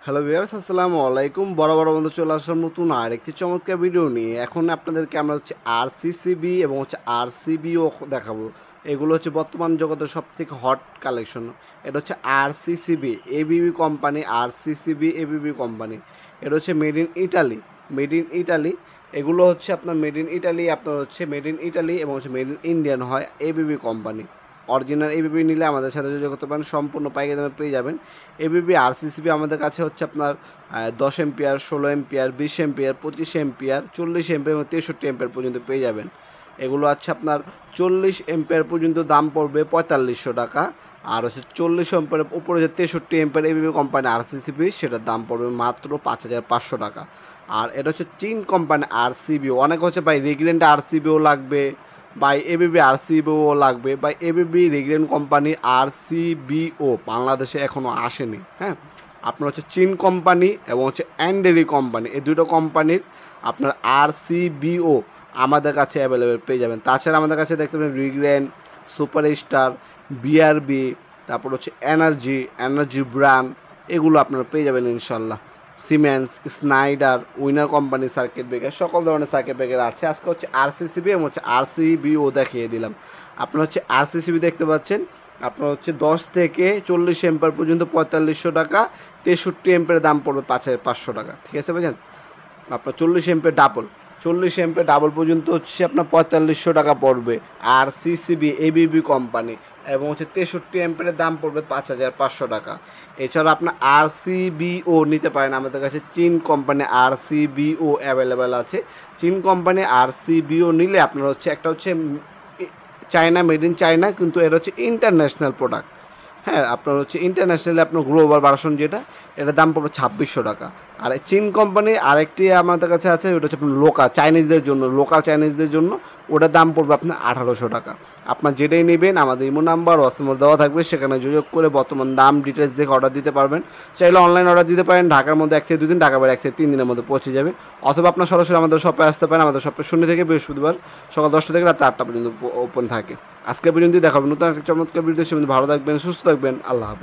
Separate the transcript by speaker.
Speaker 1: Hello viewers, আসসালামু আলাইকুম। বড় বন্ধু চলে আসলাম নতুন আর একটি চমৎকার ভিডিও নিয়ে। এখন আপনাদেরকে আমরা আরসিসিবি এবং আরসিবিও দেখাবো। এগুলো বর্তমান জগতের সবথেকে হট কালেকশন। এটা RCCB ABB company, RCCB ABB company. এটা made in Italy, made in Italy. এগুলো আপনার মেড ইন ইটালি, আপনার মেড ইন ইটালি এবং মেড ইন ইন্ডিয়ান হয় এবিবি কোম্পানি। অরিজিনাল এবিবি নিলে আমাদের সাথে যোগাযোগ করতে পারেন, সম্পূর্ণ পাইকারি দামে পেয়ে যাবেন। এবিবি আরসিসিবি আমাদের কাছে আপনার 10 ampere, 16 ampere, 20 ampere, 25 ampere, 40 ampere এবং 63 এম্পিয়ার পর্যন্ত পেয়ে যাবেন। এগুলো আপনার 40 এম্পিয়ার পর্যন্ত দাম পড়বে 4500 টাকা, আর 40 এম্পিয়ার উপরে 63 এম্পিয়ার এবিবি কোম্পানি আরসিসিবি, সেটার দাম পড়বে মাত্র 5500 টাকা। আর এটা চীন কোম্পানি আরসিবিও। অনেক ভাই রেগুলেন্ট আরসিবিও লাগবে, বাই এবিবি আরসিবিও লাগবে, বাই এবিবি রেগুলেন্ট কোম্পানি আরসিবিও বাংলাদেশে এখনও আসেনি। হ্যাঁ, আপনার চীন কোম্পানি এবং অ্যান্ডেরি কোম্পানি, এই দুটো কোম্পানির আপনার আরসিবিও আমাদের কাছে অ্যাভেলেবেল পেয়ে যাবেন। তাছাড়া আমাদের কাছে দেখতে পাবেন রিগ্রেন, সুপারস্টার, বিআরবি, তারপর এনার্জি ব্র্যান্ড, এগুলো আপনারা পেয়ে যাবেন ইনশাল্লাহ। Siemens, Schneider, Winner company circuit breaker, সকল ধরনের সার্কিট ব্রেকার আছে। আজকে আরসিসিবি এবং আরসিবিও দেখিয়ে দিলাম। আপনার আরসিসিবি দেখতে পাচ্ছেন, আপনার 10 থেকে 40 এম্পিয়ার পর্যন্ত 4500 টাকা, 63 এম্পিয়ারের দাম পড়বে 5500 টাকা। ঠিক আছে বুঝলেন? আপনার 40 এম্পিয়ার ডাবল পর্যন্ত আপনার 4500 টাকা পড়বে আরসিসিবি এবিবি কোম্পানি, এবং 63 এম্পিয়ারের দাম পড়বে 5500 টাকা। এছাড়া আপনার আরসিবিও নিতে পারেন, আমাদের কাছে চীন কোম্পানি আরসিবিও অ্যাভেলেবেল আছে। চীন কোম্পানি আরসিবিও নিলে আপনার একটা চায়না, মেড ইন চায়না, কিন্তু এটা ইন্টারন্যাশনাল প্রোডাক্ট। হ্যাঁ, আপনার ইন্টারন্যাশনালি আপনার গ্লোবাল ভার্সন যেটা, এটার দাম পড়বে 2600 টাকা। আর চীন কোম্পানি আরেকটি আমাদের কাছে আছে, ওটা আপনার লোকাল চাইনিজদের জন্য ওটার দাম পড়বে আপনার 1800 টাকা। আপনার যেটাই নেবেন আমাদের ইমো নাম্বার ওয়াটসঅ্যাপ দেওয়া থাকবে, সেখানে যোগাযোগ করে বর্তমান দাম ডিটেলস দেখে অর্ডার দিতে পারবেন। চাইলে অনলাইন অর্ডার দিতে পারেন, ঢাকার মধ্যে 1 থেকে 2 দিন, ঢাকার বাইরে 1 থেকে 3 দিনের মধ্যে পৌঁছে যাবে। অথবা আপনার সরাসরি আমাদের শপে আসতে পারেন। আমাদের শপে শূন্য থেকে বৃহস্পতিবার সকাল 10টা থেকে রাত 8টা পর্যন্ত ওপেন থাকে। আজকে পর্যন্ত দেখাবেন নতুন একটা চমৎকার ভিডিও। ভালো থাকবেন, সুস্থ থাকবেন, আল্লাহ হাফেজ।